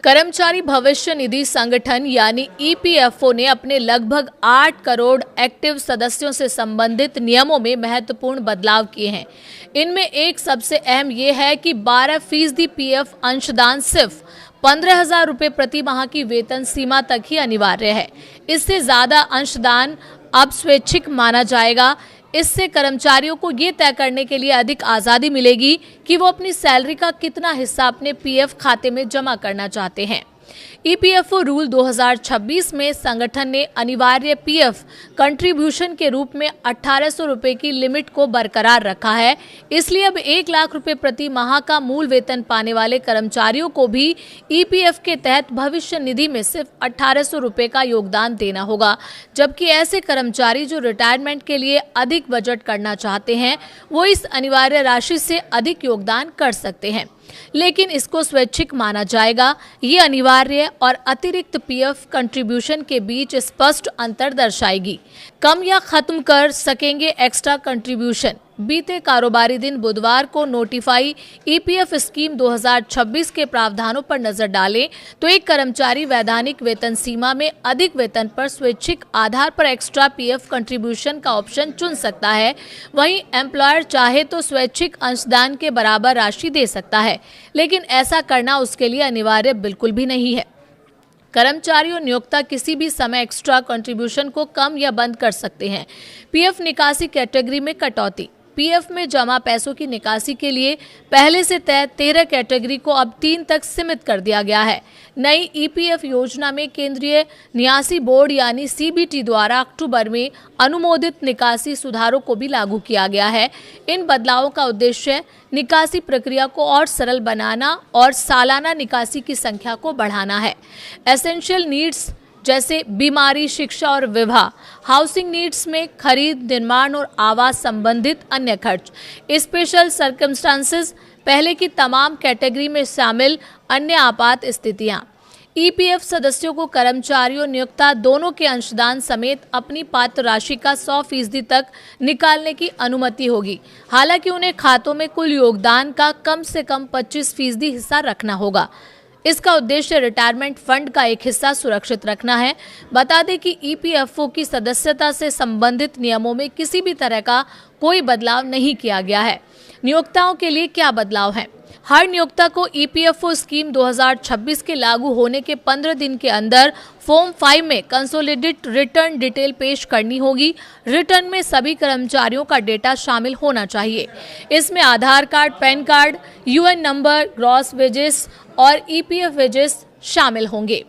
कर्मचारी भविष्य निधि संगठन यानी ईपीएफओ ने अपने लगभग 8 करोड़ एक्टिव सदस्यों से संबंधित नियमों में महत्वपूर्ण बदलाव किए हैं। इनमें एक सबसे अहम ये है कि 12% पीएफ अंशदान सिर्फ 15,000 रुपये प्रति माह की वेतन सीमा तक ही अनिवार्य है। इससे ज्यादा अंशदान अब स्वैच्छिक माना जाएगा। इससे कर्मचारियों को ये तय करने के लिए अधिक आजादी मिलेगी कि वो अपनी सैलरी का कितना हिस्सा अपने पीएफ खाते में जमा करना चाहते हैं। ईपीएफओ रूल 2026 में संगठन ने अनिवार्य पीएफ कंट्रीब्यूशन के रूप में 1,800 रुपए की लिमिट को बरकरार रखा है। इसलिए अब 1 लाख रुपए प्रति माह का मूल वेतन पाने वाले कर्मचारियों को भी ईपीएफ के तहत भविष्य निधि में सिर्फ 1,800 रुपए का योगदान देना होगा, जबकि ऐसे कर्मचारी जो रिटायरमेंट के लिए अधिक बजट करना चाहते हैं वो इस अनिवार्य राशि से अधिक योगदान कर सकते हैं, लेकिन इसको स्वैच्छिक माना जाएगा। ये अनिवार्य और अतिरिक्त पीएफ कंट्रीब्यूशन के बीच स्पष्ट अंतर दर्शाएगी। कम या खत्म कर सकेंगे एक्स्ट्रा कंट्रीब्यूशन। बीते कारोबारी दिन बुधवार को नोटिफाई ईपीएफ स्कीम 2026 के प्रावधानों पर नजर डालें तो एक कर्मचारी वैधानिक वेतन सीमा में अधिक वेतन पर स्वैच्छिक आधार पर एक्स्ट्रा पीएफ कंट्रीब्यूशन का ऑप्शन चुन सकता है। वहीं एम्प्लॉयर चाहे तो स्वैच्छिक अंशदान के बराबर राशि दे सकता है, लेकिन ऐसा करना उसके लिए अनिवार्य बिल्कुल भी नहीं है। कर्मचारी और नियोक्ता किसी भी समय एक्स्ट्रा कंट्रीब्यूशन को कम या बंद कर सकते हैं। पीएफ निकासी कैटेगरी में कटौती। पीएफ में जमा पैसों की निकासी के लिए पहले से तय 13 कैटेगरी को अब 3 तक सीमित कर दिया गया है। नई ईपीएफ योजना में केंद्रीय न्यासी बोर्ड यानी सीबीटी द्वारा अक्टूबर में अनुमोदित निकासी सुधारों को भी लागू किया गया है। इन बदलावों का उद्देश्य निकासी प्रक्रिया को और सरल बनाना और सालाना निकासी की संख्या को बढ़ाना है। एसेंशियल नीड्स जैसे बीमारी, शिक्षा और विवाह, हाउसिंग नीड्स में खरीद, निर्माण और आवास संबंधित अन्य खर्च, स्पेशल सर्कमस्टांसेस, पहले की तमाम कैटेगरी में शामिल अन्य आपात स्थितियां। ईपीएफ सदस्यों को कर्मचारियों नियोक्ता दोनों के अंशदान समेत अपनी पात्र राशि का 100% तक निकालने की अनुमति होगी। हालांकि उन्हें खातों में कुल योगदान का कम से कम 25% हिस्सा रखना होगा। इसका उद्देश्य रिटायरमेंट फंड का एक हिस्सा सुरक्षित रखना है। बता दें कि ईपीएफओ की सदस्यता से संबंधित नियमों में किसी भी तरह का कोई बदलाव नहीं किया गया है। नियोक्ताओं के लिए क्या बदलाव है? हर नियोक्ता को ईपीएफओ स्कीम 2026 के लागू होने के 15 दिन के अंदर फॉर्म 5 में कंसोलिडेटेड रिटर्न डिटेल पेश करनी होगी। रिटर्न में सभी कर्मचारियों का डेटा शामिल होना चाहिए। इसमें Aadhaar card, PAN card, UAN number, gross wages और ईपीएफ वेजेस शामिल होंगे।